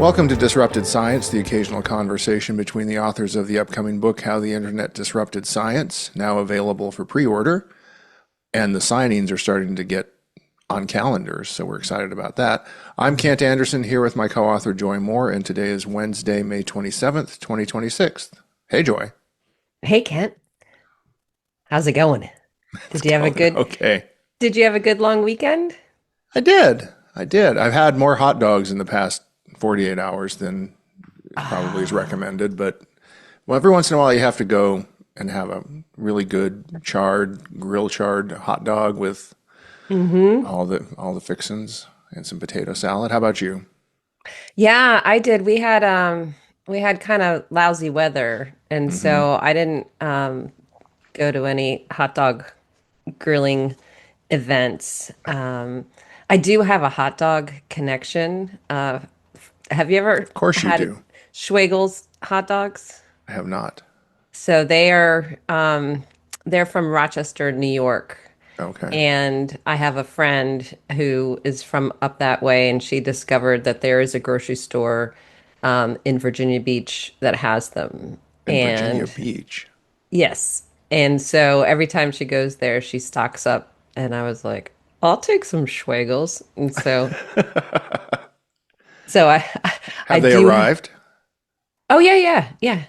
Welcome to Disrupted Science, the occasional conversation between the authors of the upcoming book, How the Internet Disrupted Science, now available for pre-order. And the signings are starting to get on calendars, so we're excited about that. I'm Kent Anderson here with my co-author, Joy Moore, and today is Wednesday, May 27th, 2026. Hey, Joy. Hey Kent, how's it going? It's Did you have a going good okay. did you have a good long weekend? I did. I did. I've had more hot dogs in the past 48 hours than probably is Ah, recommended, but well, every once in a while you have to go and have a really good grill charred hot dog with mm-hmm. all the fixins and some potato salad. How about you? Yeah, I did. We had kind of lousy weather, and Hmm. so I didn't go to any hot dog grilling events. I do have a hot dog connection. Have you ever Of course you had do. Schwegel's hot dogs? I have not. So they're from Rochester, New York. Okay. And I have a friend who is from up that way, and she discovered that there is a grocery store in Virginia Beach that has them. In Virginia And Beach. yes, and so every time she goes there, she stocks up. And I was like, I'll take some Schwagels. And so I Have they do. arrived? Oh yeah.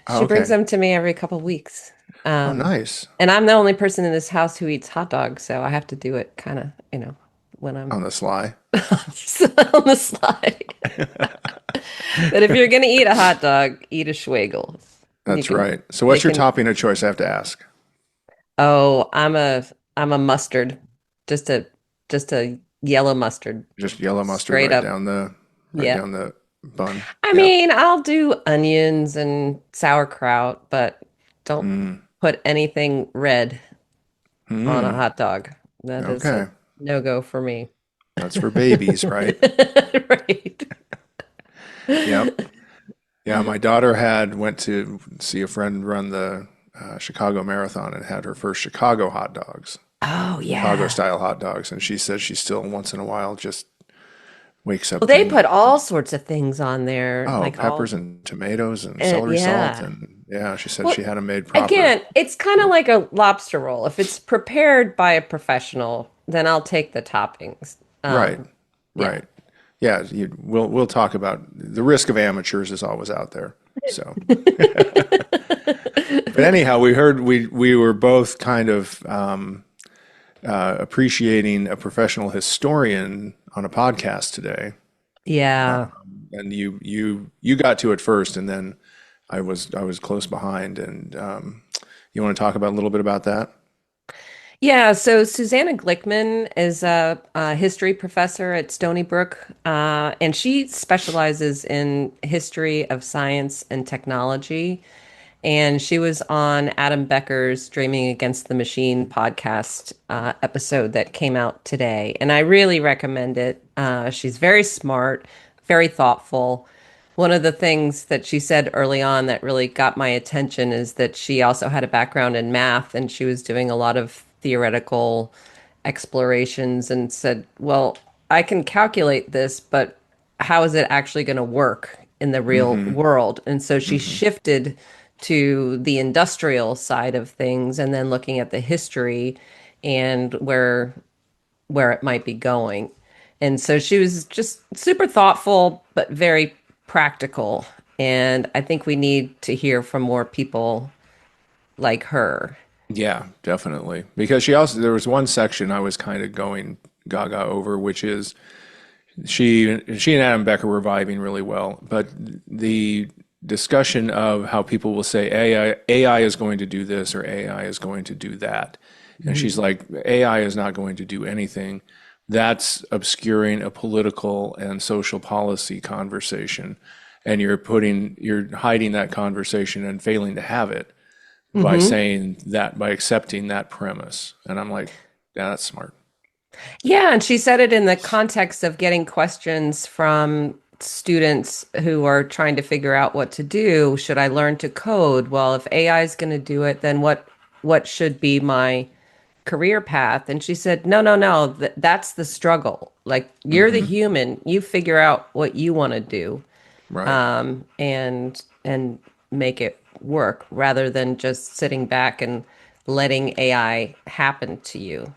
Oh, She brings okay. them to me every couple weeks. Oh, Um, nice. and I'm the only person in this house who eats hot dogs, so I have to do it kind of, when I'm On the sly. on the slide. But if you're gonna eat a hot dog, eat a Schwegel. You That's can, right. So they what's your can. topping of choice? I have to ask. Oh, I'm a mustard, just a yellow mustard, Just yellow mustard straight up. right Yeah. down the bun. I Yep. mean, I'll do onions and sauerkraut, but don't Mm. put anything red on a Mm. hot dog. That is a Okay. no-go for me. That's for babies, right? Right. Yep. Yeah, my daughter had went to see a friend run the Chicago Marathon and had her first Chicago hot dogs, Oh Chicago yeah. style hot dogs, and she says she still once in a while just wakes Well, up they thinking, put all sorts of things on there, oh, like peppers all, and tomatoes and and celery salt, yeah. and yeah, she said Well, she had them made proper. again, it's kind of like a lobster roll. If it's prepared by a professional, then I'll take the toppings. Right, Yeah. right. Yeah, we'll talk about the risk of amateurs is always out there. So, but anyhow, we were both kind of appreciating a professional historian on a podcast today, Yeah. and you got to it first, and then I was close behind, and you want to talk about a little bit about that? Yeah, so Susanna Glickman is a history professor at Stony Brook, and she specializes in history of science and technology. And she was on Adam Becker's Dreaming Against the Machine podcast episode that came out today. And I really recommend it. She's very smart, very thoughtful. One of the things that she said early on that really got my attention is that she also had a background in math and she was doing a lot of theoretical explorations and said, well, I can calculate this, but how is it actually going to work in the real Mm-hmm. world? And so she Mm-hmm. shifted to the industrial side of things and then looking at the history and where it might be going. And so she was just super thoughtful, but very practical. And I think we need to hear from more people like her. Yeah, definitely. Because she also there was one section I was kind of going gaga over, which is she and Adam Becker were vibing really well, but the discussion of how people will say AI is going to do this or AI is going to do that. And she's Mhm. like, AI is not going to do anything. That's obscuring a political and social policy conversation. And you're hiding that conversation and failing to have it by Hmm. saying that, by accepting that premise. And I'm like, yeah, that's smart. Yeah, and she said it in the context of getting questions from students who are trying to figure out what to do. Should I learn to code? Well, if AI is going to do it, then what should be my career path? And she said, "No, no, no. That's the struggle. Like you're the Hmm. human. You figure out what you want to do." Right. and make it work rather than just sitting back and letting AI happen to you.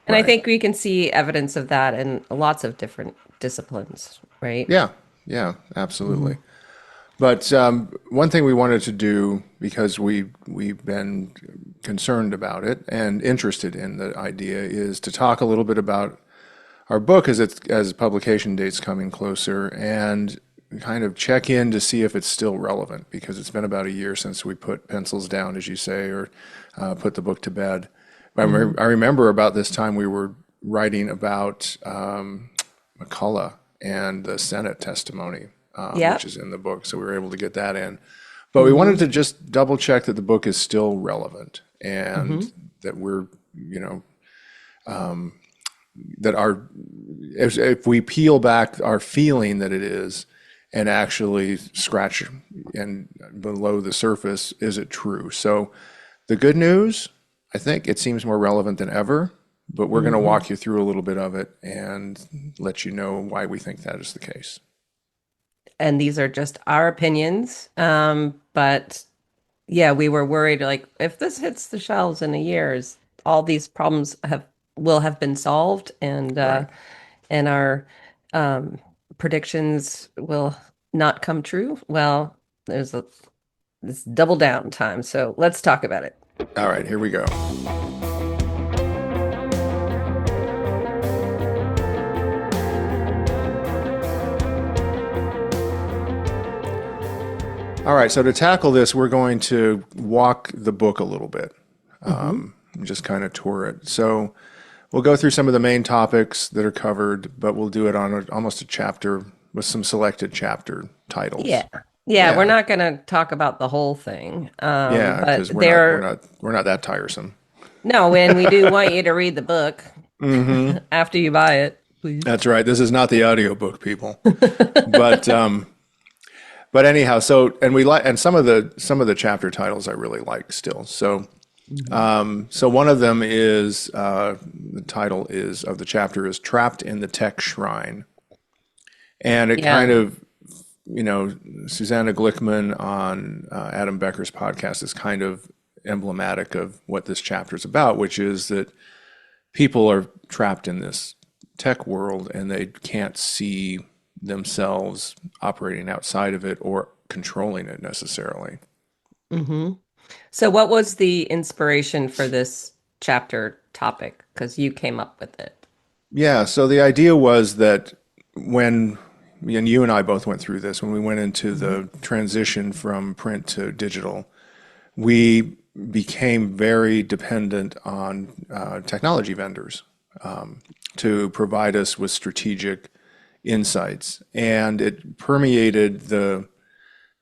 And I Right. think we can see evidence of that in lots of different disciplines, right? Yeah. Yeah. Mhm. Absolutely. But one thing we wanted to do, because we've been concerned about it and interested in the idea, is to talk a little bit about our book as publication dates coming closer, and kind of check in to see if it's still relevant, because it's been about a year since we put pencils down, as you say, or put the book to bed. Mhm. I remember about this time we were writing about McCullough and the Senate testimony, which Yep. is in the book, so we were able to get that in. But we wanted Mhm. to just double check that the book is still relevant, and Mhm. that we're, that our, if we peel back our feeling that it is and actually scratch and below the surface, is it true? So the good news, I think it seems more relevant than ever, but we're going to Mhm. walk you through a little bit of it and let you know why we think that is the case. And these are just our opinions. But yeah, we were worried like if this hits the shelves in a year, all these problems have will have been solved Right. and our um predictions will not come true. Well, there's a this double down time. So let's talk about it. All right, here we go. All right, so to tackle this, we're going to walk the book a little bit, Hmm. just kind of tour it. So we'll go through some of the main topics that are covered, but we'll do it on almost a chapter with some selected chapter titles. Yeah. Yeah, we're Yeah, not going to talk about the whole thing. yeah, But because there we're not that tiresome. no, and we do want you to read the book after you buy it, please. That's right. This is not the audiobook, people. But but anyhow, so and we like, and some of the chapter titles I really like still. So Mhm. so one of them is the title is of the chapter is "Trapped in the Tech Shrine," and it kind Yeah. of, Susanna Glickman on Adam Becker's podcast is kind of emblematic of what this chapter is about, which is that people are trapped in this tech world and they can't see themselves operating outside of it or controlling it necessarily. Hmm. So what was the inspiration for this chapter topic? Because you came up with it. Yeah, so the idea was that when, and you and I both went through this, when we went into Hmm. the transition from print to digital, we became very dependent on technology vendors to provide us with strategic insights. And it permeated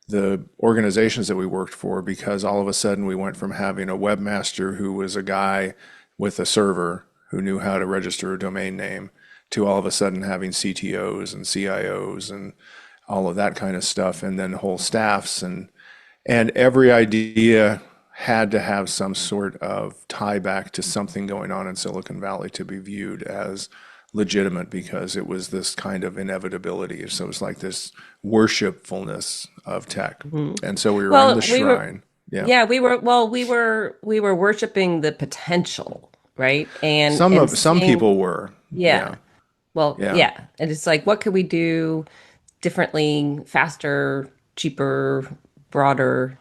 the organizations that we worked for, because all of a sudden we went from having a webmaster who was a guy with a server who knew how to register a domain name, to all of a sudden having CTOs and CIOs and all of that kind of stuff, and then whole staffs, and every idea had to have some sort of tie back to something going on in Silicon Valley to be viewed as legitimate, because it was this kind of inevitability. So it was like this worshipfulness of tech. Hmm. And so we were in the Well, we were, shrine. Yeah. yeah, we were worshiping the potential, right? And Some seeing, people were. yeah. Yeah. Well, Yeah. yeah. And it's like, what could we do differently, faster, cheaper, broader?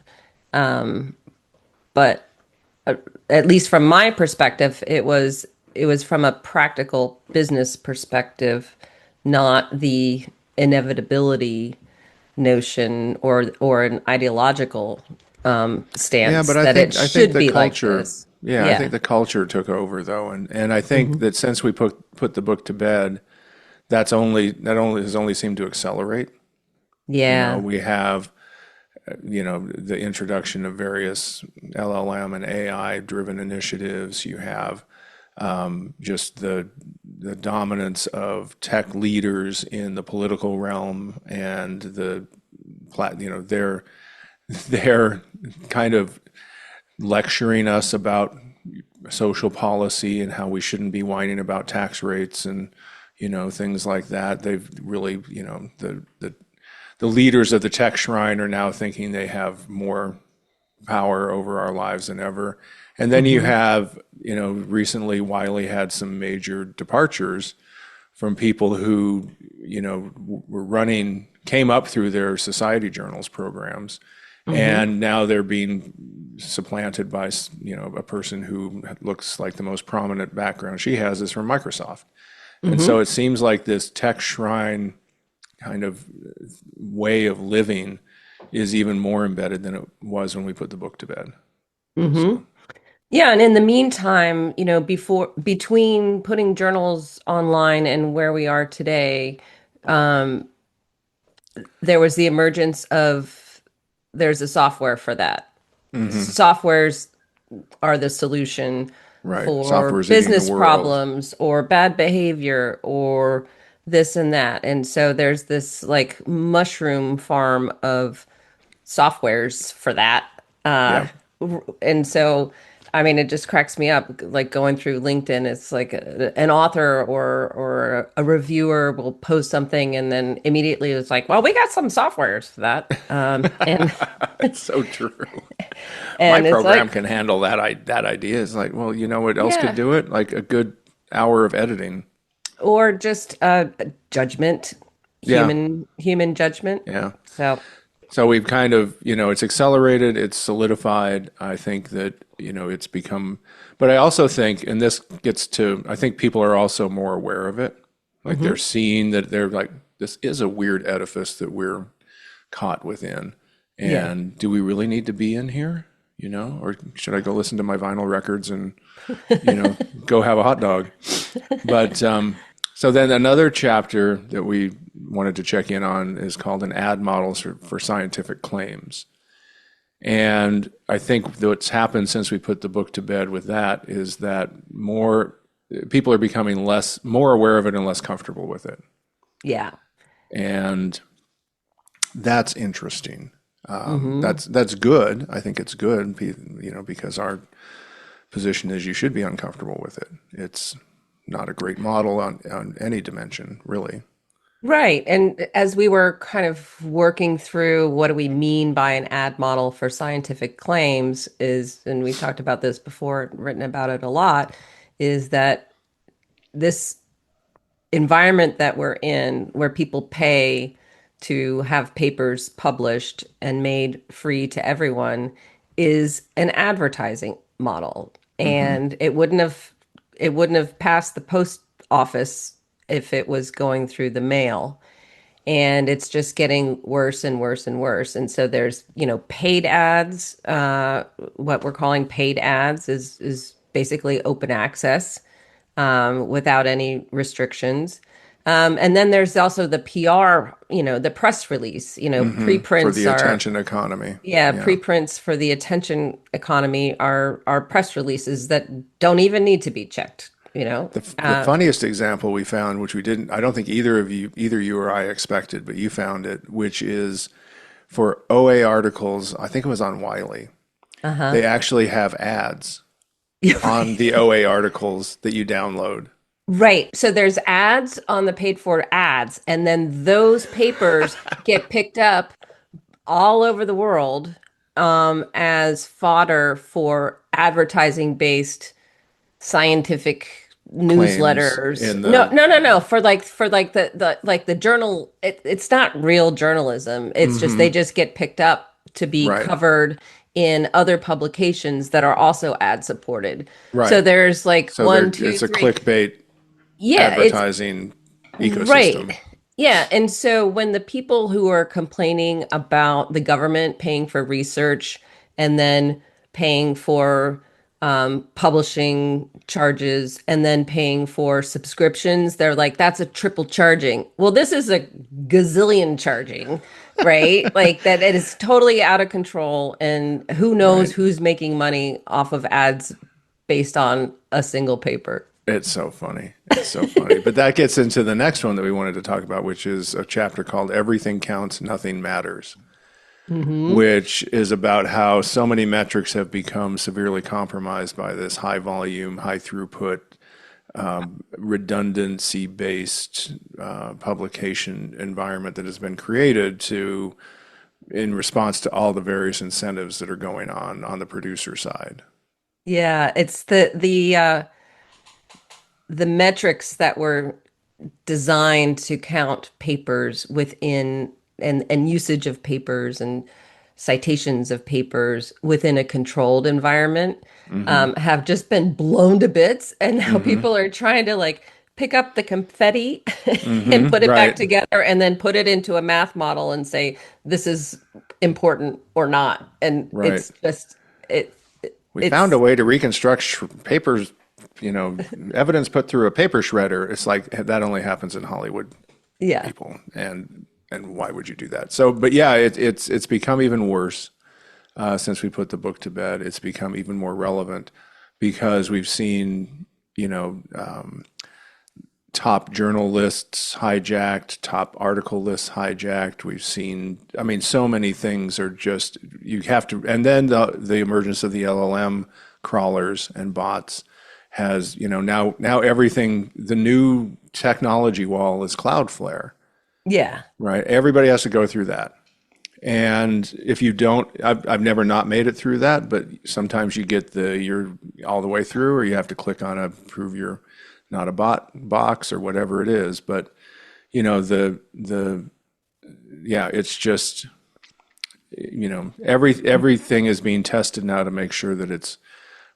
But uh, at least from my perspective, it was from a practical business perspective, not the inevitability notion or an ideological Yeah, stance but that it I think should the be like culture, this. yeah, I think Yeah. the culture took over though, and I think Hmm. that since we put the book to bed, that only has only seemed to accelerate. Yeah. We have, the introduction of various LLM and AI driven initiatives. You have just the dominance of tech leaders in the political realm, and they're kind of lecturing us about social policy and how we shouldn't be whining about tax rates and things like that. They've really, the the leaders of the tech shrine are now thinking they have more power over our lives than ever. And then you Hmm. have, recently Wiley had some major departures from people who, came up through their society journals programs, Hmm. and now they're being supplanted by, a person who looks like the most prominent background she has is from Microsoft. And so Hmm. it seems like this tech shrine kind of way of living is even more embedded than it was when we put the book to bed. Hmm. So, Yeah, and in the meantime, between putting journals online and where we are today, um, there was the emergence of there's a software for that. mhm, Softwares are the solution right. for Software is eating the business world. problems or bad behavior or this and that. And so there's this like mushroom farm of softwares for that. Yeah. And so, I mean, it just cracks me up. Like going through LinkedIn, it's like an author or a reviewer will post something, and then immediately it's like, well, we got some softwares for that. And It's so true. My and it's program like, can handle that idea. It's like, well, you know what else could yeah, do it? Like a good hour of editing. or just judgment, Yeah. human judgment. Yeah. So, So we've kind of, it's accelerated, it's solidified. I think that, it's become, but I also think, and this gets to, I think people are also more aware of it. Like they're mhm. seeing that they're like, this is a weird edifice that we're caught within. Yeah. And do we really need to be in here? Or should I go listen to my vinyl records and, go have a hot dog? But so then another chapter that we wanted to check in on is called an ad models for scientific claims. And I think what's happened since we put the book to bed with that is that more people are becoming more aware of it and less comfortable with it. Yeah. And that's interesting. Hmm. That's good. I think it's good, because our position is you should be uncomfortable with it. It's not a great model on any dimension, really. Right. And as we were kind of working through what do we mean by an ad model for scientific claims is, and we've talked about this before, written about it a lot, is that this environment that we're in, where people pay to have papers published and made free to everyone, is an advertising model. Hmm. And it wouldn't have passed the post office if it was going through the mail. And it's just getting worse and worse and worse. And so there's, paid ads. What we're calling paid ads is basically open access without any restrictions. And then there's also the PR, the press release, Hmm. For preprints the are, attention economy. yeah, Yeah. preprints for the attention economy are press releases that don't even need to be checked, The funniest example we found, which I don't think either you or I expected, but you found it, which is for OA articles, I think it was on Wiley. Uh-huh. They actually have ads on the OA articles that you download. Right. So there's ads on the paid for ads, and then those papers get picked up all over the world as fodder for advertising based scientific Claims newsletters. in No, the no, no, no. For like the journal, it's not real journalism. It's just they hmm just get picked up to be right, covered in other publications that are also ad supported. So right. there's like So one, two, it's a three. clickbait Yeah, it's advertising right. ecosystem. Yeah. And so when the people who are complaining about the government paying for research and then paying for publishing charges and then paying for subscriptions, they're like, that's a triple charging. Well, this is a gazillion charging, right? Like that it is totally out of control. And who knows Right. who's making money off of ads based on a single paper. It's so funny. It's so funny. But that gets into the next one that we wanted to talk about, which is a chapter called Everything Counts, Nothing Matters, Hmm. which is about how so many metrics have become severely compromised by this high volume, high throughput redundancy based publication environment that has been created to in response to all the various incentives that are going on the producer side. Yeah, it's the metrics that were designed to count papers within and usage of papers and citations of papers within a controlled environment Mm-hmm. have just been blown to bits, and now Mm-hmm. people are trying to like pick up the confetti and Mm-hmm. put it back Right. together and then put it into a math model and say this is important or not. And Right. it's just it We found a it's way to reconstruct papers, evidence put through a paper shredder. It's like that only happens in Hollywood, yeah. people, and why would you do that? So, but yeah, it's become even worse since we put the book to bed. It's become even more relevant because we've seen, you know, top journal lists hijacked, top article lists hijacked. We've seen, I mean, so many things are just, you have to, and then the emergence of the LLM crawlers and bots has, now everything, the new technology wall is Cloudflare, Yeah. right? Everybody has to go through that. And if you don't, I've never not made it through that, but sometimes you get you're all the way through, or you have to click on a prove you're not a bot box or whatever it is. But yeah, it's just, everything is being tested now to make sure that it's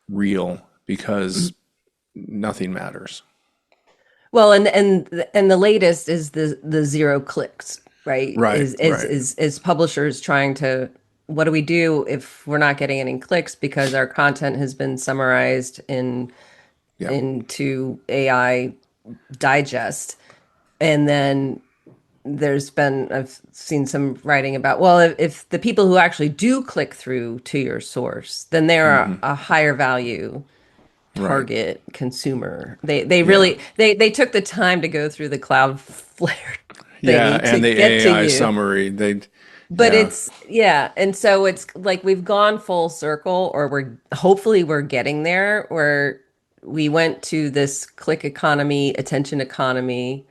real because nothing matters. Well, and the latest is the zero clicks, right? Right, Is right. is publishers trying to what do we do if we're not getting any clicks because our content has been summarized Yep. into AI digest, and then I've seen some writing about, well, if the people who actually do click through to your source, then they're Hmm. a higher value Right. target consumer. They Yeah. really they took the time to go through the Cloudflare Yeah, thingy to and the get to AI you. summary, But yeah. it's yeah, and so it's like we've gone full circle, or we're getting there where we went to this click economy, attention economy,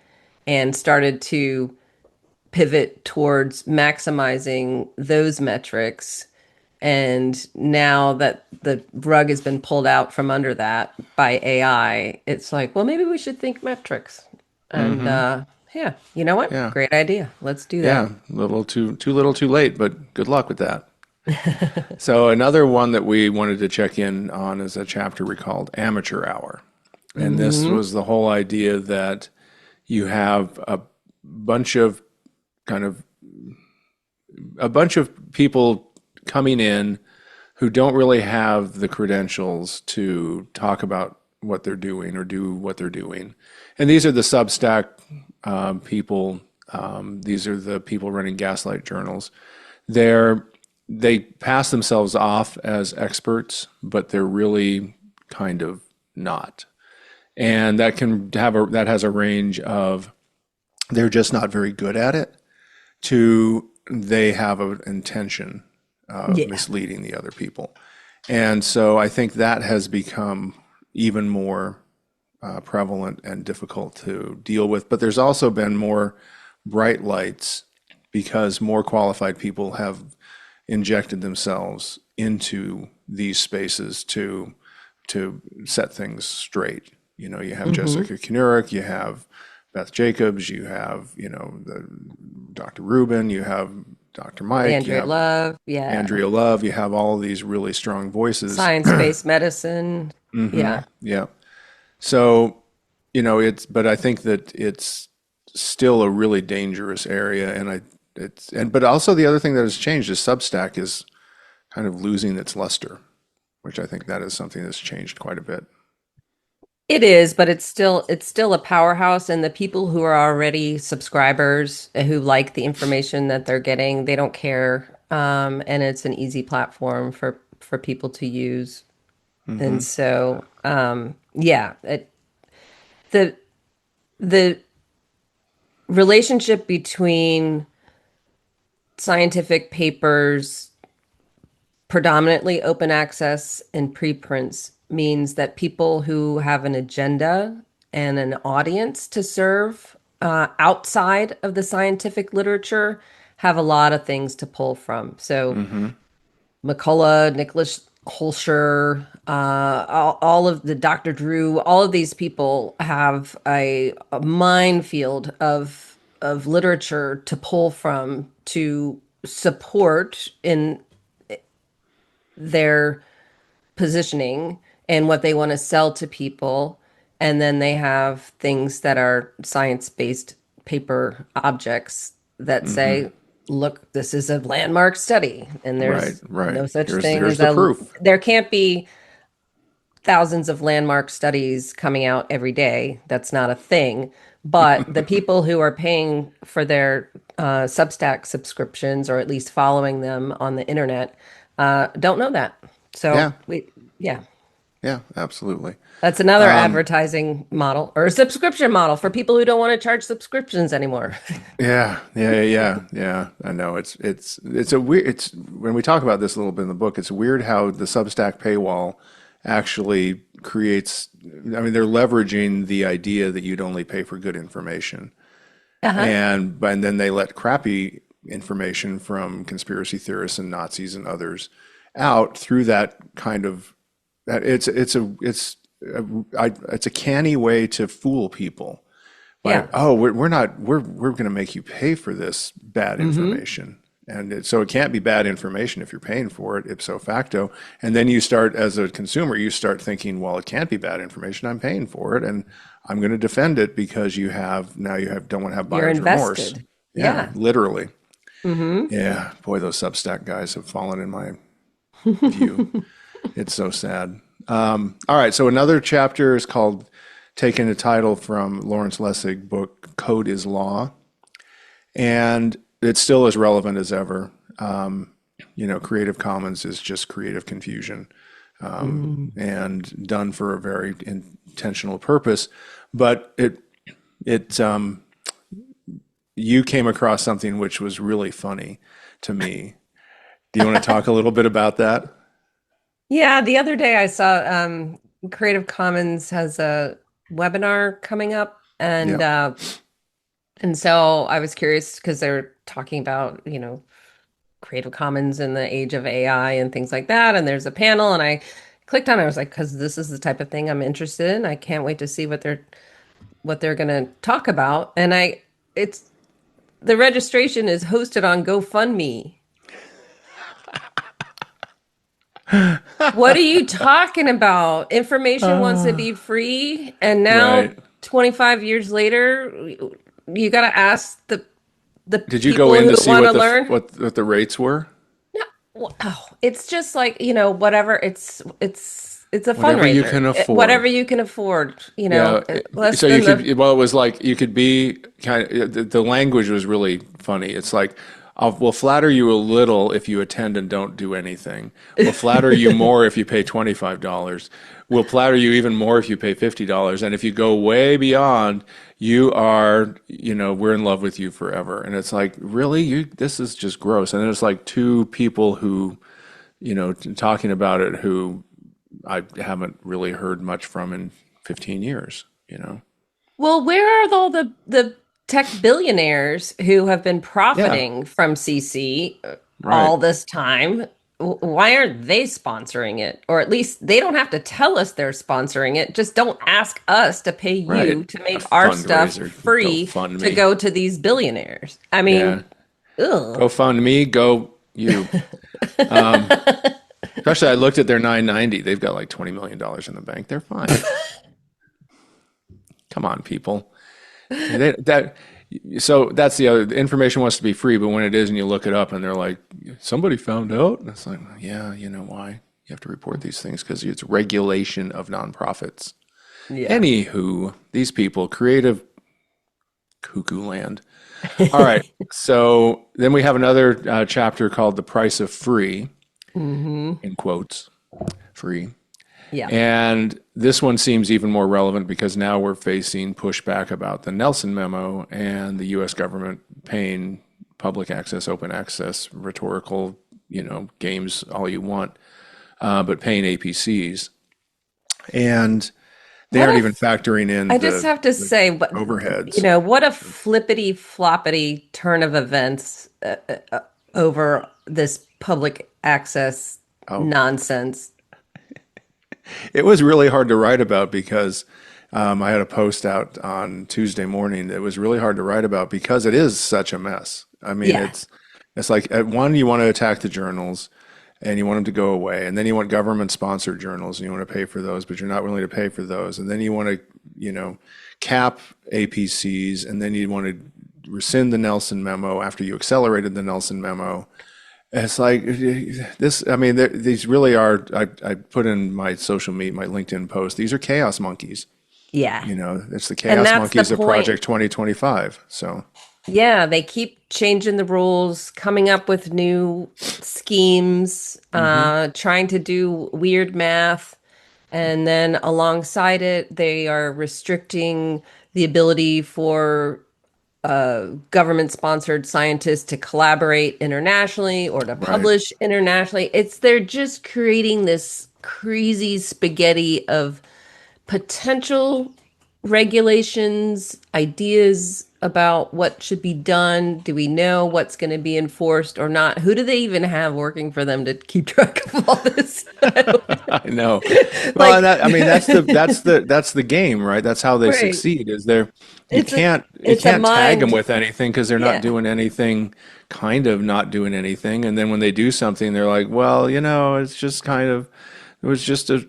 and started to pivot towards maximizing those metrics. And now that the rug has been pulled out from under that by AI, it's like, well, maybe we should think metrics. And Hmm. yeah, you know what? Yeah. Great idea. Let's do that. Yeah, little too little too late, but good luck with that. So another one that we wanted to check in on is a chapter we called Amateur Hour. And this Hmm. was the whole idea that you have bunch of kind of a bunch of people coming in who don't really have the credentials to talk about what they're doing or do what they're doing. And these are the Substack people. These are the people running Gaslight journals. They're they pass themselves off as experts, but they're really kind of not. And that has a range of they're just not very good at it to they have an intention of Yeah. misleading the other people. And so I think that has become even more prevalent and difficult to deal with. But there's also been more bright lights because more qualified people have injected themselves into these spaces to set things straight. You have Hmm. Jessica Knurek, you have Beth Jacobs, you have Dr. Rubin, you have Dr. Mike, you Andrea have Love. Yeah. Andrea Love, you have all of these really strong voices. Science-based medicine. Hmm. Yeah. Yeah. So, but I think that it's still a really dangerous area, but also the other thing that has changed is Substack is kind of losing its luster, which I think that is something that's changed quite a bit. It is, but it's still a powerhouse, and the people who are already subscribers who like the information that they're getting, they don't care. And it's an easy platform for people to use. And Hmm. so yeah, the the relationship between scientific papers, predominantly open access and preprints, means that people who have an agenda and an audience to serve outside of the scientific literature have a lot of things to pull from. So Mm-hmm. McCullough, Nicholas Holscher, all of the Dr. Drew, all of these people have a minefield of literature to pull from to support in their positioning and what they want to sell to people. And then they have things that are science-based paper objects that Mm-hmm. say, look, this is a landmark study, and Right, there's right. no such thing Here's as the proof. there can't be thousands of landmark studies coming out every day. That's not a thing. But the people who are paying for their Substack subscriptions, or at least following them on the internet, don't know that. So Yeah, yeah, yeah, absolutely. that's another Um, advertising model or a subscription model for people who don't want to charge subscriptions anymore. yeah, yeah, yeah, yeah. I know it's a weird. It's when we talk about this a little bit in the book. It's weird how the Substack paywall actually creates. I mean, they're leveraging the idea that you'd only pay for good information, Uh-huh. and then they let crappy information from conspiracy theorists and Nazis and others out through that kind of that it's a canny way to fool people by, Yeah. oh, we're not we're going to make you pay for this bad Hmm. information, and so it can't be bad information if you're paying for it ipso facto. And then you start, as a consumer, you start thinking, well, it can't be bad information, I'm paying for it, and I'm going to defend it because you have don't want to have You're buyer's remorse. invested. Yeah, Yeah. literally. Hmm. Yeah, boy, those Substack guys have fallen in my view. It's so sad. All right, so another chapter is called, taking a title from Lawrence Lessig book, Code is Law, and it's still as relevant as ever. Creative Commons is just creative confusion, and done for a very intentional purpose. But you came across something which was really funny to me. Do you want to talk a little bit about that? Yeah, the other day I saw Creative Commons has a webinar coming up, Yeah. and so I was curious because they're talking about, Creative Commons in the age of AI and things like that. And there's a panel, and I clicked on it. I was like, because this is the type of thing I'm interested in. I can't wait to see what they're gonna talk about. And it's the registration is hosted on GoFundMe. What are you talking about? Information wants to be free, and now Right. 25 years later, you got to ask the Did you go people in who to see want what to learn. the rates were? Well, oh, it's just like, whatever. It's a Whatever you fundraiser. can Whatever afford. you can afford, Yeah. less So you than the could, well, it was like you could be kind of, the language was really funny. It's like, we'll flatter you a little if you attend and don't do anything. We'll flatter you more if you pay $25. We'll flatter you even more if you pay $50. And if you go way beyond, we're in love with you forever. And it's like, really? This is just gross. And then it's like two people who, talking about it, who I haven't really heard much from in 15 years. Well, where are all the tech billionaires who have been Yeah, profiting from CC right, all this time? Why aren't they sponsoring it? Or at least they don't have to tell us they're sponsoring it. Just don't ask us to pay right. you to A make our stuff fundraiser. Go free fund to me. go to these billionaires. I Yeah. mean, ugh. Go fund me, go you. Especially, I looked at their 990. They've got like $20 million in the bank. They're fine. Come on, people. So that's the other. The information wants to be free, but when it is and you look it up and they're like, somebody found out, and it's like, yeah, you know why? You have to report these things because it's regulation of nonprofits. Yeah. Anywho, these people, creative cuckoo land. All right. So then we have another chapter called The Price of Free, Hmm. in quotes, free. Yeah. And this one seems even more relevant because now we're facing pushback about the Nelson memo and the US government paying public access, open access, rhetorical, games all you want, but paying APCs. And They What aren't a even factoring in I just have to say, what overheads. what a flippity floppity turn of events over this public access Oh, nonsense. it was really hard to write about because I had a post out on Tuesday morning that was really hard to write about because it is such a mess. I mean, Yeah, it's like at one you want to attack the journals and you want them to go away, and then you want government sponsored journals and you want to pay for those, but you're not willing to pay for those, and then you want to cap APCs, and then you want to rescind the Nelson memo after you accelerated the Nelson memo. It's like this. I mean, these really are. I put in my social media, my LinkedIn post. These are chaos monkeys. yeah. It's the And chaos that's the monkeys of point. Project 2025. So, Yeah, they keep changing the rules, coming up with new schemes, hmm trying to do weird math. And then alongside it, they are restricting the ability for government-sponsored scientists to collaborate internationally or to right, publish internationally. They're just creating this crazy spaghetti of potential regulations, ideas about what should be done. Do we know what's going to be enforced or not? Who do they even have working for them to keep track of all this? I know. Well, and Like, I mean, that's the game, right? That's how they right. succeed. Is there you It's a you it's a can't tag them mind. with anything because they're not Yeah. doing anything, kind of not doing anything, and then when they do something, they're like, well, it's just kind of. It was just a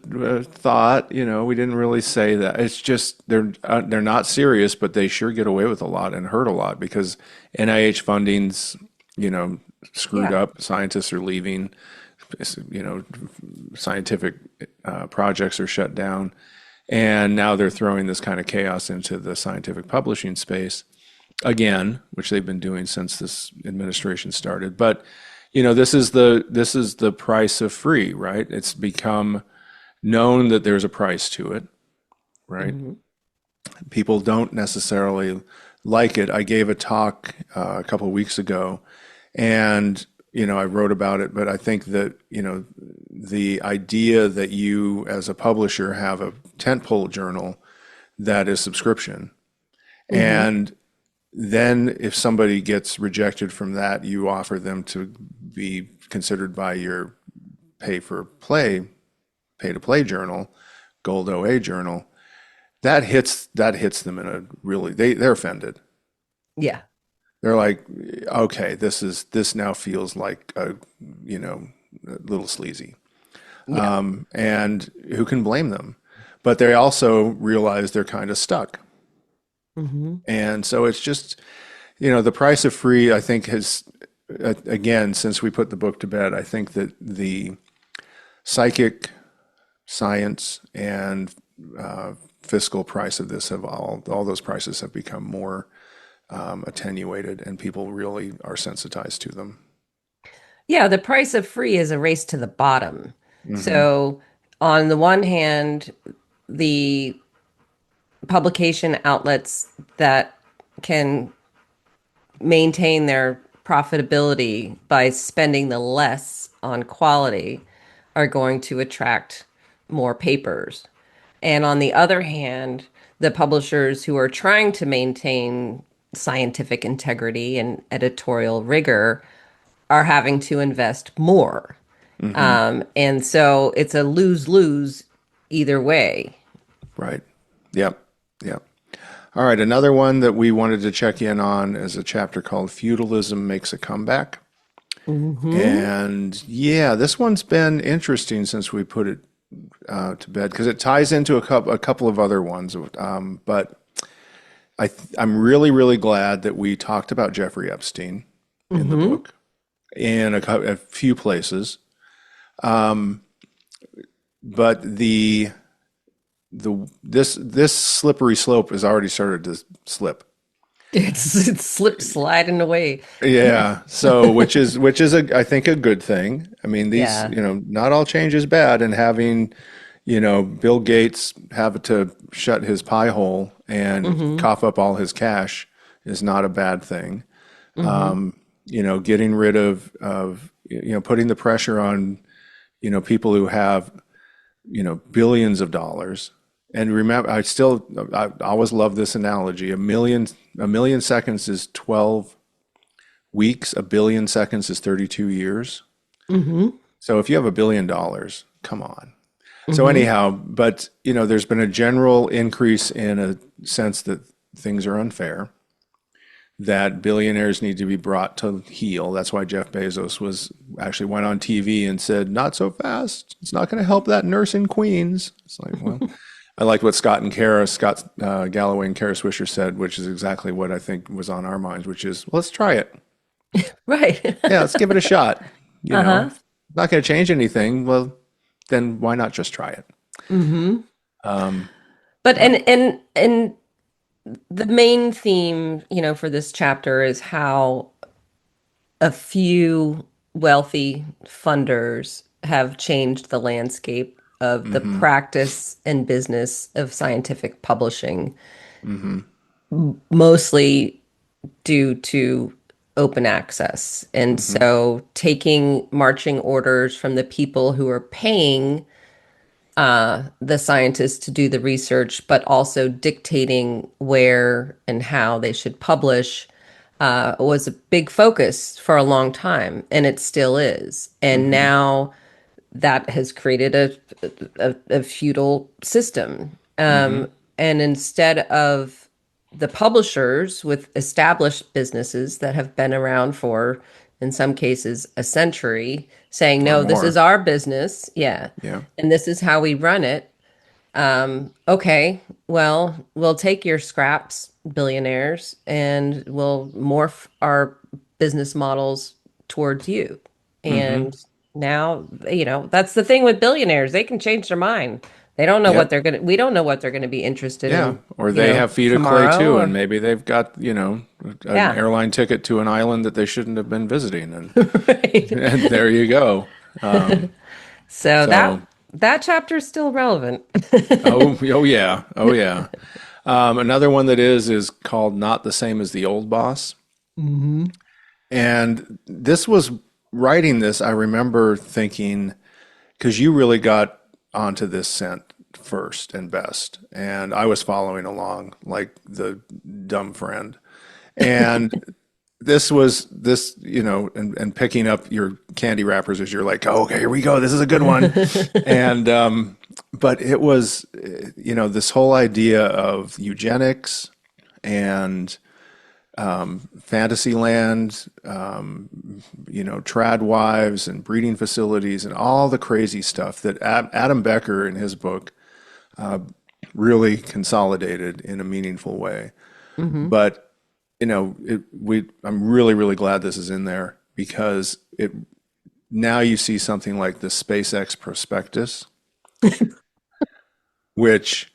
thought, we didn't really say that. It's just they're not serious, but they sure get away with a lot and hurt a lot because NIH funding's, you know, screwed Yeah. up. Scientists are leaving. You know, scientific projects are shut down, and now they're throwing this kind of chaos into the scientific publishing space again, which they've been doing since this administration started. But this is the price of free, right? It's become known that there's a price to it, right? Mhm. People don't necessarily like it. I gave a talk a couple of weeks ago, and I wrote about it, but I think that the idea that you as a publisher have a tentpole journal that is subscription, Mhm. and then if somebody gets rejected from that, you offer them to be considered by your pay for play, pay to play journal, gold OA journal. That hits them in a really they're offended. Yeah. They're like, okay, this now feels like a little sleazy. Yeah. And who can blame them? But they also realize they're kind of stuck. Mhm. And so it's just, the price of free, I think, has, again, since we put the book to bed, I think that the psychic science and fiscal price of this have all those prices have become more attenuated, and people really are sensitized to them. Yeah, the price of free is a race to the bottom. Hmm. So, on the one hand, the publication outlets that can maintain their profitability by spending the less on quality are going to attract more papers. And on the other hand, the publishers who are trying to maintain scientific integrity and editorial rigor are having to invest more. Hmm. And so it's a lose lose either way. Right. Yep. Yep. All right. Another one that we wanted to check in on is a chapter called Feudalism Makes a Comeback. Hmm. And yeah, this one's been interesting since we put it to bed because it ties into a couple of other ones. But I'm really, really glad that we talked about Jeffrey Epstein in the Hmm. book in a few places. But this slippery slope has already started to slip. It's slip sliding away. Yeah. So which is I think a good thing. I mean, these, Yeah. not all change is bad, and having, Bill Gates have to shut his pie hole and Hmm. cough up all his cash is not a bad thing. Hmm. Getting rid of putting the pressure on, people who have, billions of dollars And remember, I always love this analogy. A million seconds is 12 weeks. A billion seconds is 32 years. Mm-hmm. So if you have $1 billion, come on. So Mm-hmm. anyhow, but there's been a general increase in a sense that things are unfair, that billionaires need to be brought to heel. That's why Jeff Bezos was actually went on TV and said, "Not so fast. It's not going to help that nurse in Queens." It's like, well, I liked what Scott Galloway and Kara Swisher said, which is exactly what I think was on our minds, which is, well, let's try it. Right. Yeah, let's give it a shot. Uh-huh. If not going to change anything. Well, then why not just try it? Mm-hmm. Um, But but and the main theme, for this chapter is how a few wealthy funders have changed the landscape of the mm-hmm, practice and business of scientific publishing, mm-hmm, mostly due to open access. And mm-hmm, so taking marching orders from the people who are paying the scientists to do the research, but also dictating where and how they should publish was a big focus for a long time, and it still is. And mm-hmm, now that has created a feudal system. mm-hmm, And instead of the publishers with established businesses that have been around for, in some cases, a century, saying, or no, this is more. our business. Yeah. Yeah. And this is how we run it. Okay, well, we'll take your scraps, billionaires, and we'll morph our business models towards you. Mm-hmm. And now, that's the thing with billionaires. They can change their mind. They don't know what Yep. they're gonna, we don't know what they're gonna be interested Yeah. in, Or they have feet of clay tomorrow too, and or maybe they've got, an yeah. airline ticket to an island that they shouldn't have been visiting, and Right. and there you go. So that So, that chapter is still relevant. oh yeah, oh yeah. Another one that is called "Not the Same as the Old Boss," Hmm. and this was writing this. I remember thinking, because you really got onto this scent first and best, and I was following along like the dumb friend. And and picking up your candy wrappers as you're like, oh, okay, here we go. This is a good one. And but it was, this whole idea of eugenics and Fantasyland, trad wives and breeding facilities and all the crazy stuff that Adam Becker in his book really consolidated in a meaningful way. Hmm. But I'm really, really glad this is in there because now you see something like the SpaceX prospectus, which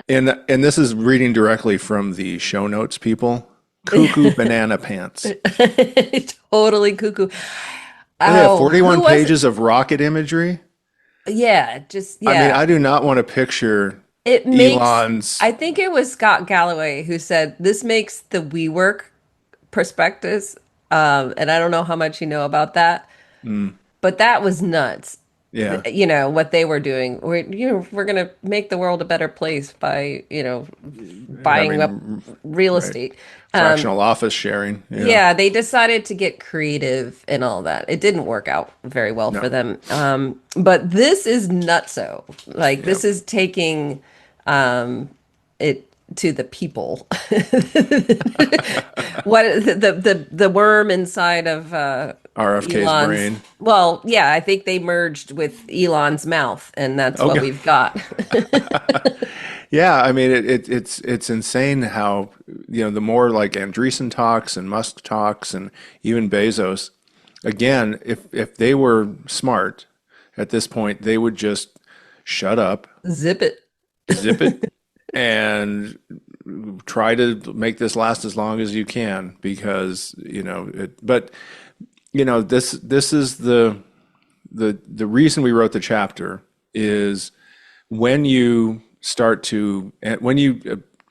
and this is reading directly from the show notes people. Cuckoo banana pants. Totally cuckoo. They have Oh, who 41 was it? pages of rocket imagery. Yeah, just I mean, yeah. I do not want to picture It makes, Elon's. I think it was Scott Galloway who said this makes the WeWork prospectus. And I don't know how much you know about that, Mm, but that was nuts. yeah, What they were doing. We're gonna make the world a better place by, I buying up mean, real right. estate. Um, Fractional office sharing. Yeah, yeah, they decided to get creative and all that. It didn't work out very well for no, them. But this is nutso. Like yeah. this is taking it to the people. What the worm inside of RFK's Elon's. brain. Well, yeah, I think they merged with Elon's mouth, and that's what Okay. we've got. Yeah, I mean it's insane how the more like Andreessen talks and Musk talks and even Bezos, again, if they were smart at this point, they would just shut up, Zip it. zip it, and try to make this last as long as you can because but this is the reason we wrote the chapter is when you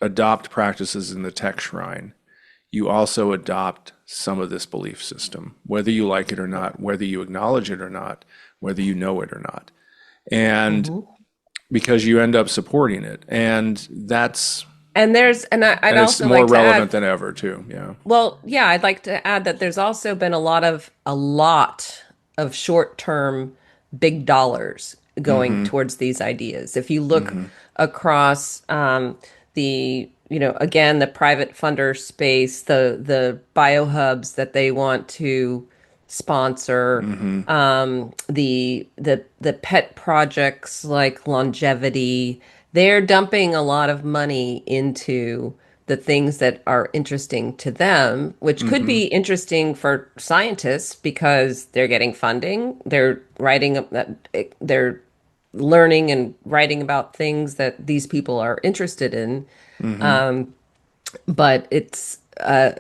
adopt practices in the tech shrine, you also adopt some of this belief system, whether you like it or not, whether you acknowledge it or not, whether you know it or not. And Hmm. because you end up supporting it, and that's I'd and it's also more like to add, relevant than ever too. Yeah. well, yeah, I'd like to add that there's also been a lot of short-term big dollars going Mm-hmm. towards these ideas. If you look across again, the private funder space, the biohubs that they want to sponsor, Mm-hmm. the pet projects like longevity, they're dumping a lot of money into the things that are interesting to them, which could Mm-hmm. be interesting for scientists because they're getting funding, they're learning and writing about things that these people are interested in, Mm-hmm. but it's a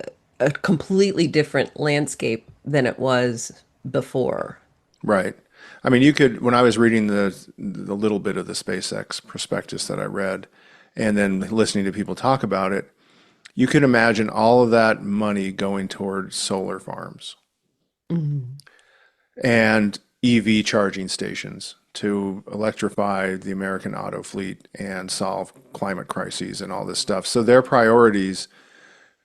completely different landscape than it was before. Right. I mean, you could, when I was reading the little bit of the SpaceX prospectus that I read, and then listening to people talk about it, you could imagine all of that money going towards solar farms Mhm. and EV charging stations to electrify the American auto fleet and solve climate crises and all this stuff. So their priorities,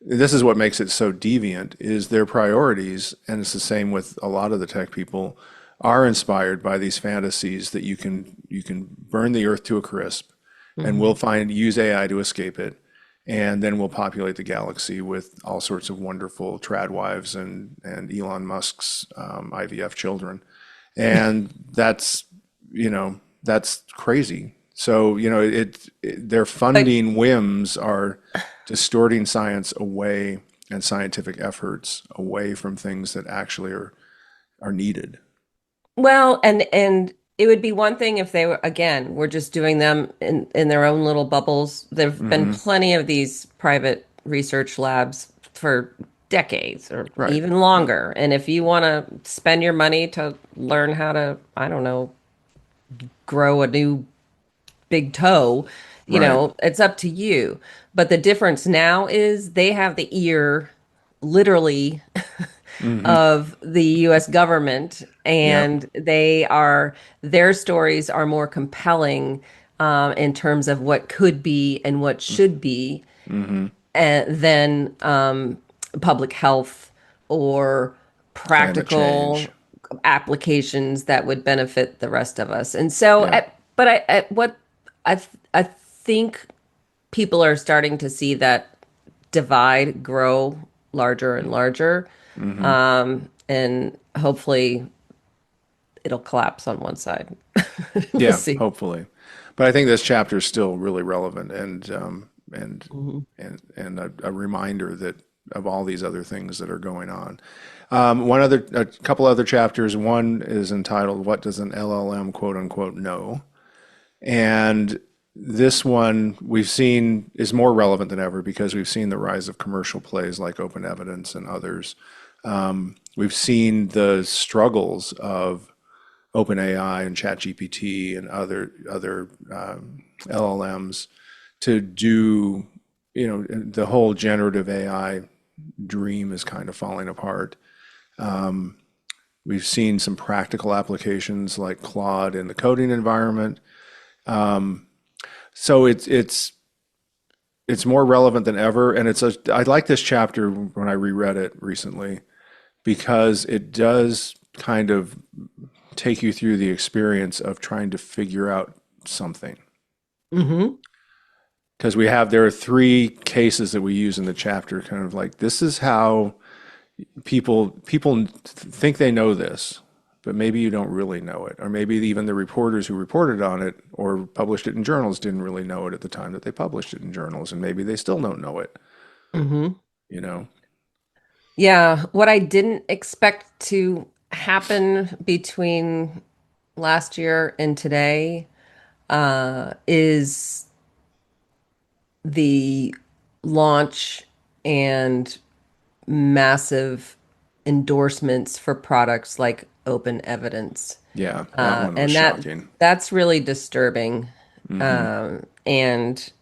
this is what makes it so deviant, is their priorities, and it's the same with a lot of the tech people, are inspired by these fantasies that you can burn the earth to a crisp, and we'll Mhm. use AI to escape it, and then we'll populate the galaxy with all sorts of wonderful trad wives and Elon Musk's IVF children, and that's crazy. So their But funding whims are distorting science away and scientific efforts away from things that actually are needed. Well, and it would be one thing if they were, again, we're just doing them in their own little bubbles. There've been Hmm. plenty of these private research labs for decades or Right. even Right. longer. And if you want to spend your money to learn how to, I don't know, grow a new big toe, Right. it's up to you. But the difference now is they have the ear literally Hmm. of the US government, Yep. and their stories are more compelling in terms of what could be and what should be Hmm. than public health or Climate change. practical applications that would benefit the rest of us. And so, Yeah. what I think people are starting to see that divide grow larger and larger. Hmm. And hopefully it'll collapse on one side. We'll Yeah. see. Hopefully, but I think this chapter is still really relevant and Mhm. and a reminder that of all these other things that are going on. A couple other chapters. One is entitled "What Does an LLM quote unquote know?" And this one we've seen is more relevant than ever because we've seen the rise of commercial plays like Open Evidence and others. We've seen the struggles of OpenAI and ChatGPT and other LLMs to do, the whole generative AI dream is kind of falling apart. We've seen some practical applications like Claude in the coding environment. So it's more relevant than ever, and I like this chapter when I reread it recently because it does kind of take you through the experience of trying to figure out something. Hmm. Because there are three cases that we use in the chapter, kind of like this is how people think they know this, but maybe you don't really know it, or maybe even the reporters who reported on it or published it in journals didn't really know it at the time that they published it in journals, and maybe they still don't know it. Hmm. You know? Yeah, what I didn't expect to happen between last year and today is the launch and massive endorsements for products like Open Evidence. Yeah, that one was And shocking. that's really disturbing. Hmm. And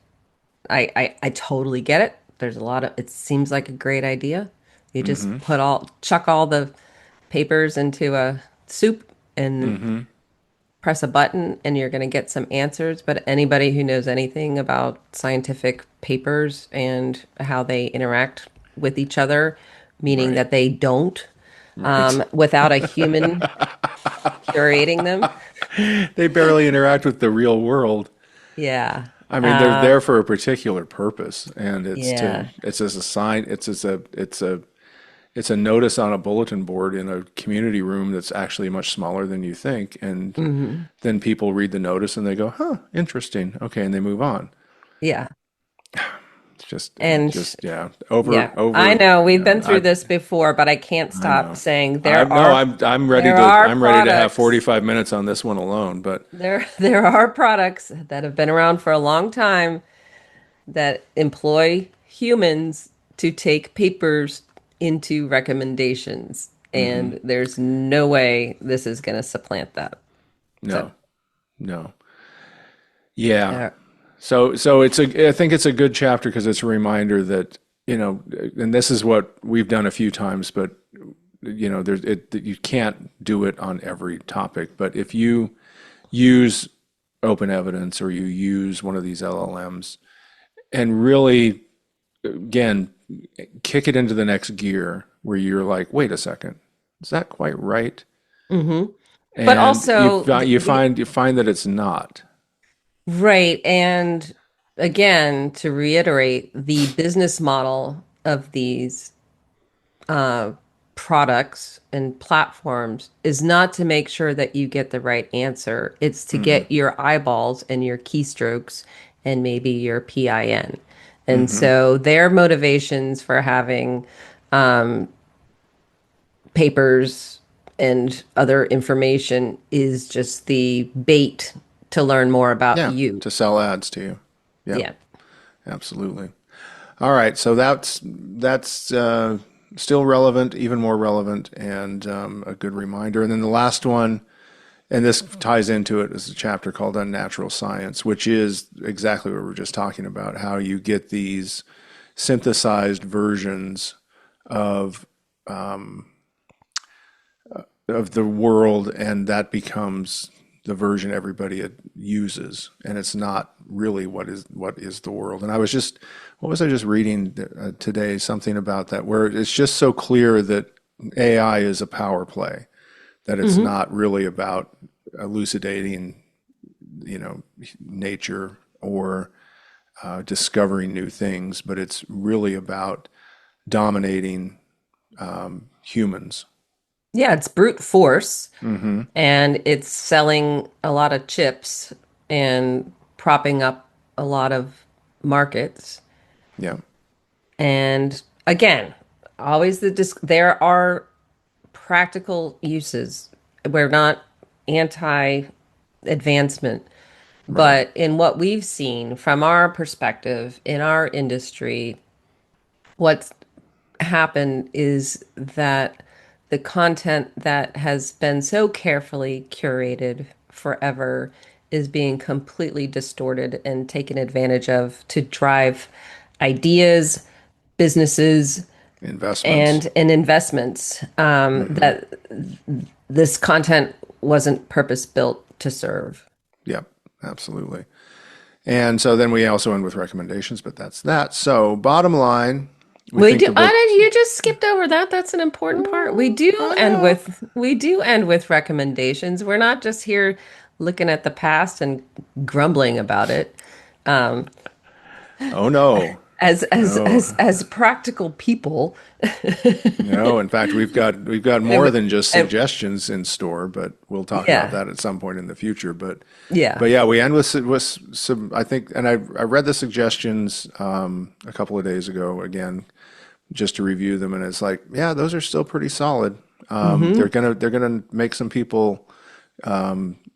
I totally get it. There's a lot of, it seems like a great idea. You just Hmm. chuck all the papers into a soup and Hmm. press a button and you're going to get some answers. But anybody who knows anything about scientific papers and how they interact with each other, meaning Right. that they don't, Right. without a human curating them. They barely interact with the real world. Yeah. I mean, they're Uh, there for a particular purpose, and yeah. it's as a sign, it's a notice on a bulletin board in a community room that's actually much smaller than you think, and Hmm. then people read the notice and they go, "Huh, interesting. Okay," and they move on. Yeah. It's just, And just yeah, yeah, I over. know we've Yeah, been through this before, but I can't I stop know. saying I'm no, there are I'm ready to have products 45 minutes on this one alone. But there are products that have been around for a long time that employ humans to take papers into recommendations, mhm, and there's no way this is going to supplant that. So, no, no, yeah. uh, So I think it's a good chapter because it's a reminder that, and this is what we've done a few times, but you can't do it on every topic. But if you use open evidence or you use one of these LLMs and really, again, kick it into the next gear where you're like, wait a second, is that quite right? mhm. But And also you find that it's not. right. And again, to reiterate, the business model of these uh, products and platforms is not to make sure that you get the right answer. It's to Hmm. get your eyeballs and your keystrokes and maybe your PIN. And Hmm. so their motivations for having papers and other information is just the bait to learn more about Yeah, you. to sell ads to you. Yep, Yeah. absolutely. All right, so that's still relevant, even more relevant, and a good reminder. And then the last one, and this ties into it, is a chapter called Unnatural Science, which is exactly what we were just talking about, how you get these synthesized versions of of the world, and that becomes the version everybody uses, and it's not really what is the world. And what was I just reading today? Something about that, where it's just so clear that AI is a power play, that it's Hmm. not really about elucidating, nature or discovering new things, but it's really about dominating humans. Yeah, it's brute force. Hmm. And it's selling a lot of chips and propping up a lot of markets. Yeah. And again, always there are practical uses. We're not anti advancement, Right. but in what we've seen from our perspective in our industry, what's happened is that the content that has been so carefully curated forever is being completely distorted and taken advantage of to drive ideas, businesses, Investments. and investments Hmm. that this content wasn't purpose built to serve. Yep, absolutely. And so then we also end with recommendations, but that's that. So bottom line, we We think do. the I book. did. You just skipped over that. That's an important part. I know. We do end with recommendations. We're not just here looking at the past and grumbling about it. Um, Oh no, no, as practical people, no. In fact, we've got more and, than just and suggestions in store, but we'll talk about yeah, that at some point in the future. But yeah. yeah, we end with some. I think, and I read the suggestions a couple of days ago again, just to review them, and it's like, yeah, those are still pretty solid. Hmm. They're gonna make some people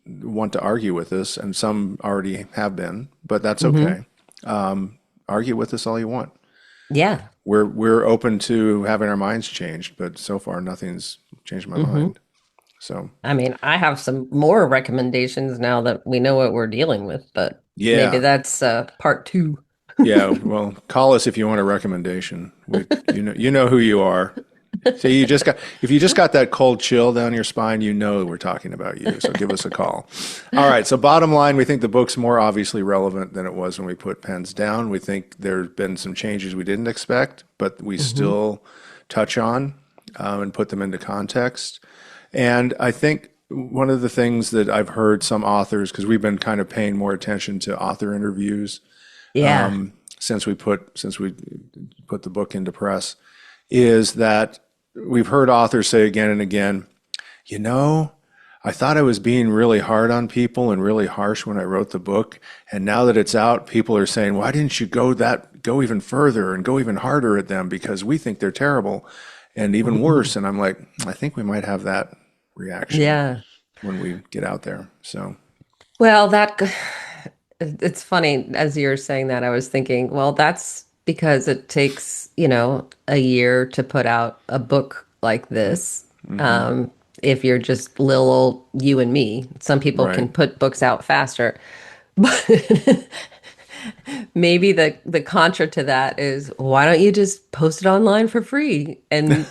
want to argue with us, and some already have been, but that's Hmm. okay. Argue with us all you want. Yeah. We're open to having our minds changed, but so far nothing's changed my Hmm. mind. So I mean, I have some more recommendations now that we know what we're dealing with, but maybe yeah, that's part two. yeah. Well, call us if you want a recommendation. You know who you are. So you just got if you just got that cold chill down your spine, you know we're talking about you. So give us a call. All right. So bottom line, we think the book's more obviously relevant than it was when we put pens down. We think there's been some changes we didn't expect, but we Hmm. still touch on and put them into context. And I think one of the things that I've heard some authors, because we've been kind of paying more attention to author interviews Yeah. since we put the book into press, is that we've heard authors say again and again, you know, I thought I was being really hard on people and really harsh when I wrote the book, and now that it's out, people are saying, why didn't you go even further and go even harder at them because we think they're terrible and even worse. And I'm like, I think we might have that reaction Yeah. when we get out there. So, Well, it's funny as you're saying that, I was thinking, well, that's because it takes, a year to put out a book like this. hmm Um, if you're just little old you and me, some people can right. put books out faster. But maybe the contra to that is why don't you just post it online for free and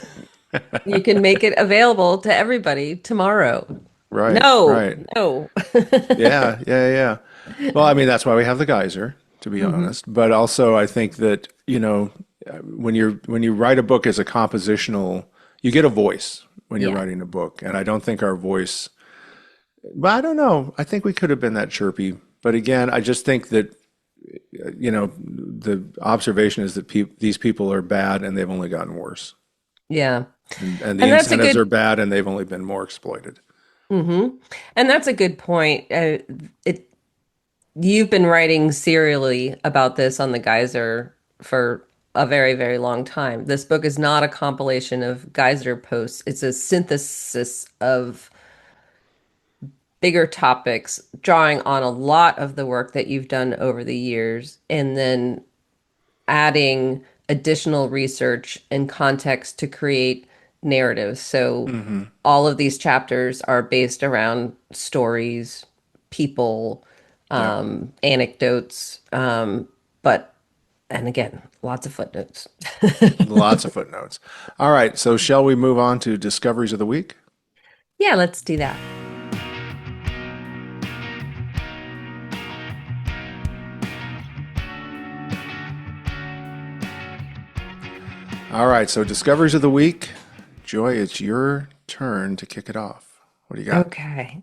you can make it available to everybody tomorrow? Right, No, right. no. Yeah, yeah, yeah. Well, I mean, that's why we have the geyser, to be Hmm. honest. But also, I think that, when you write a book as a compositional, you get a voice when you're Yeah. writing a book. And I don't think our voice, but I don't know. I think we could have been that chirpy. But again, I just think that, the observation is that these people are bad and they've only gotten worse. Yeah. And the And that's a incentives are good bad and they've only been more exploited. hmm And that's a good point. It You've been writing serially about this on the Geyser for a very, very long time. This book is not a compilation of Geyser posts. It's a synthesis of bigger topics, drawing on a lot of the work that you've done over the years, and then adding additional research and context to create narratives. So hmm all of these chapters are based around stories, people, Yeah. anecdotes, but and again, lots of footnotes. Lots of footnotes. All right. So, shall we move on to discoveries of the week? Yeah, let's do that. All right. So, discoveries of the week. Joy, it's your turn to kick it off. What do you got? Okay.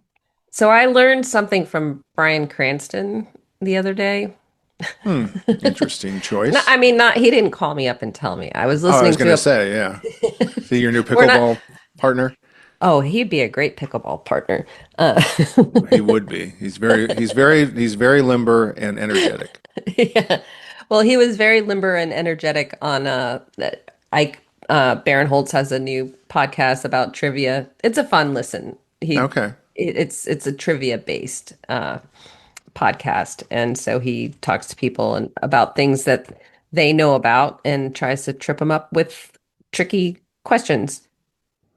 So I learned something from Bryan Cranston the other day. Hmm. Interesting No, choice. I mean, not he didn't call me up and tell me. I was Oh, I was listening going to to a say, yeah. See your new we're not pickleball partner? Oh, he'd be a great pickleball partner. He would be. He's very limber and energetic. Yeah. Well, he was very limber and energetic on Ike Barinholtz has a new podcast about trivia. It's a fun listen. Okay. It's a trivia based podcast, and so he talks to people and about things that they know about and tries to trip them up with tricky questions.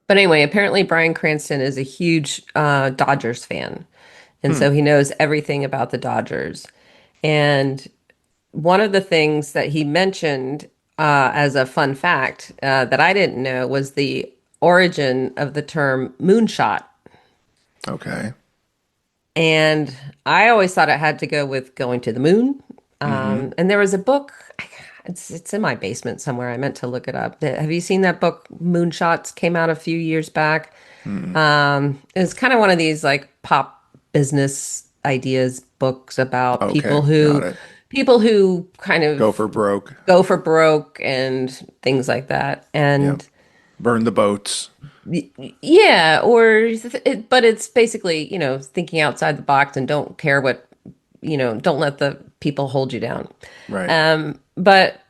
But anyway, apparently Bryan Cranston is a huge Dodgers fan. And Hmm. so he knows everything about the Dodgers. And one of the things that he mentioned as a fun fact that I didn't know was the origin of the term moonshot. Okay. And I always thought it had to go with going to the moon. Mm-hmm. And there was a book, it's in my basement somewhere. I meant to look it up. Have you seen that book, Moonshots? Came out a few years back. Mm-hmm. It's kind of one of these like pop business ideas books about Okay. people Got who it. people who kind Go of for broke. go for broke and things like that. Yep. And Burn the boats. yeah, but it's basically, thinking outside the box and don't care what, don't let the people hold you down. Right. But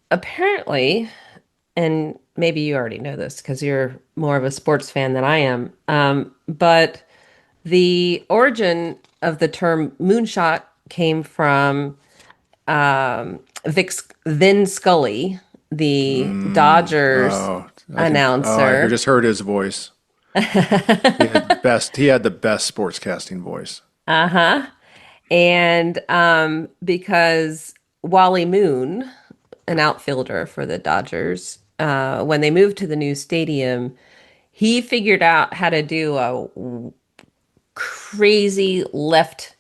apparently, and maybe you already know this because you're more of a sports fan than I am, but the origin of the term moonshot came from Vin Scully, the Mm. Dodgers Oh, I announcer. just heard his voice. He had the best sportscasting voice. Uh-huh. And because Wally Moon, an outfielder for the Dodgers, when they moved to the new stadium, he figured out how to do a crazy left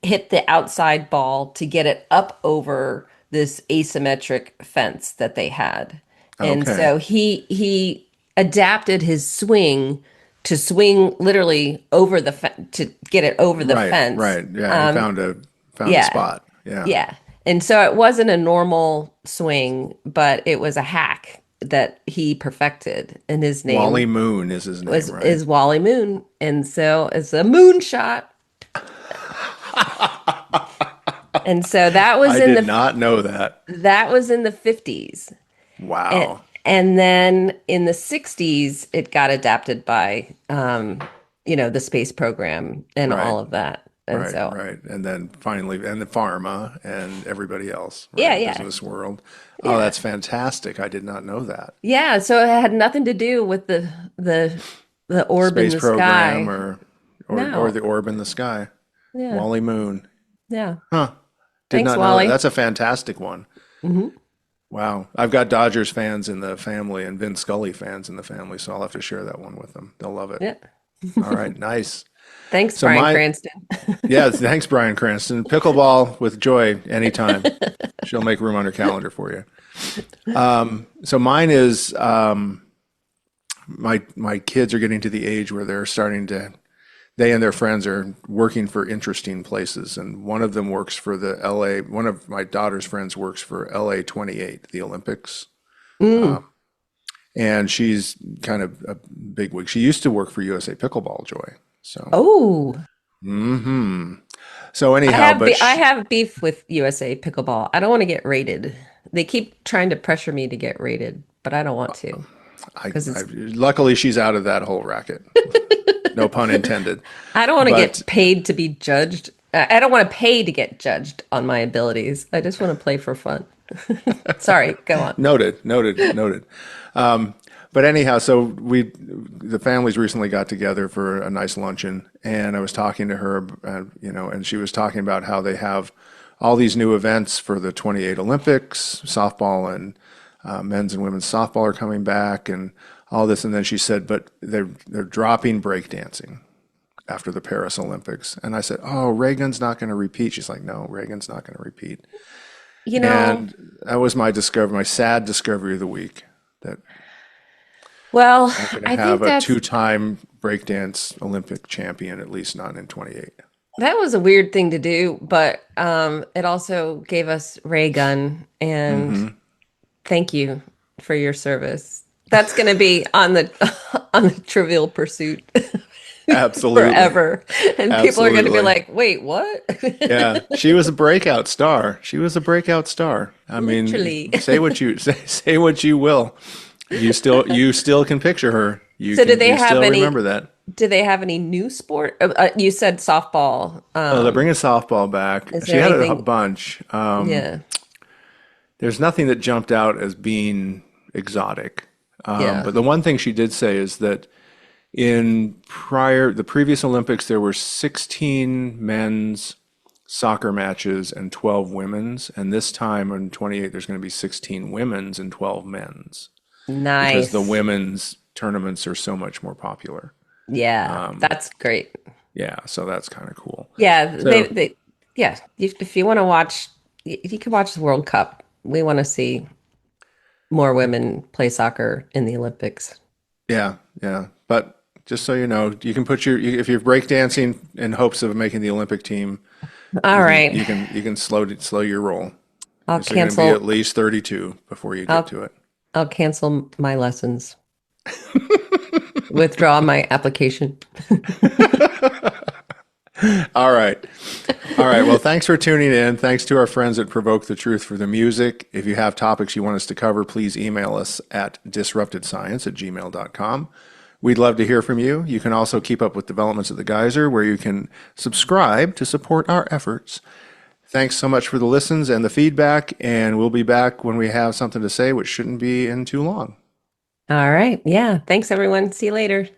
hit the outside ball to get it up over this asymmetric fence that they had. And Okay. so he adapted his swing to swing literally over the to get it over the Right, fence. right. Yeah, he found a Yeah. spot. Yeah. Yeah. And so it wasn't a normal swing, but it was a hack that he perfected. And his Wally name Moon is his name, was right? is Wally Moon. And so it's a moonshot. And so I did not know that. that was in the 50s. And Wow. and then in the 60s it got adapted by the space program and Right, all of that. And right, so right. And then finally, and the pharma and everybody else, yeah, right? yeah. Business world. Oh, Yeah. that's fantastic. I did not know that. Yeah, so it had nothing to do with the the orb in Space the program sky. or No. the orb in the sky. Yeah. Wally Moon. Yeah. Huh. Did Thanks, not know that. Wally. That's a fantastic one. Hmm. Wow. I've got Dodgers fans in the family and Vin Scully fans in the family, so I'll have to share that one with them. They'll love it. Yeah. All right, nice. Thanks, So Bryan my Cranston. Yeah, thanks, Brian Cranston. Pickleball with Joy anytime. She'll make room on her calendar for you. So mine is my kids are getting to the age where they're starting to they and their friends are working for interesting places, and one of them works for the LA. One of my daughter's friends works for LA 28, the Olympics, Mm. and she's kind of a big wig. She used to work for USA Pickleball, Joy. So, Oh, hmm. So anyhow, but I have beef with USA Pickleball. I don't want to get rated. They keep trying to pressure me to get rated, but I don't want to because I it's luckily she's out of that whole racket. No pun intended. I don't want to But get paid to be judged. I don't want to pay to get judged on my abilities. I just want to play for fun. Sorry, go on. noted, noted, noted. But anyhow, so the families recently got together for a nice luncheon, and I was talking to her, and she was talking about how they have all these new events for the 28 Olympics, softball and men's and women's softball are coming back, and all this. And then she said, but they're dropping breakdancing after the Paris Olympics. And I said, oh, Reagan's not going to repeat. She's like, no, Reagan's not going to repeat. You know, And that was my sad discovery of the week, that well, I'm going to I have think a that's two-time breakdance Olympic champion, at least not in 28. that was a weird thing to do, but it also gave us ray gun, and Hmm. thank you for your service. That's going to be on the on the Trivial Pursuit Absolutely. forever, and people are going to be Absolutely. like, "Wait, what?" Yeah, she was a breakout star. She was a breakout star. I mean, Literally. say what you say what you will. You still can picture her. So, You still remember that. do they have any new sport? You said softball. Oh, they're bringing softball back. Is She there had a anything? bunch. Yeah, There's nothing that jumped out as being exotic. yeah. But the one thing she did say is that the previous Olympics, there were 16 men's soccer matches and 12 women's, and this time in 28, there's going to be 16 women's and 12 men's because the Nice. women's tournaments are so much more popular. Yeah, that's great. Yeah, so that's kind of cool. Yeah, So yeah. If you want to watch, you can watch the World Cup. We want to see more women play soccer in the Olympics. yeah, yeah. But just so you know, you can if you're breakdancing in hopes of making the Olympic team, All right, you can slow your roll. I'll It's going to be at cancel. least 32 before you get I'll to it. I'll cancel my lessons. Withdraw my application. All right. All right. Well, thanks for tuning in. Thanks to our friends at Provoke the Truth for the music. If you have topics you want us to cover, please email us at disruptedscience@gmail.com. We'd love to hear from you. You can also keep up with developments at the Geyser, where you can subscribe to support our efforts. Thanks so much for the listens and the feedback, and we'll be back when we have something to say, which shouldn't be in too long. All right. Yeah. Thanks, everyone. See you later.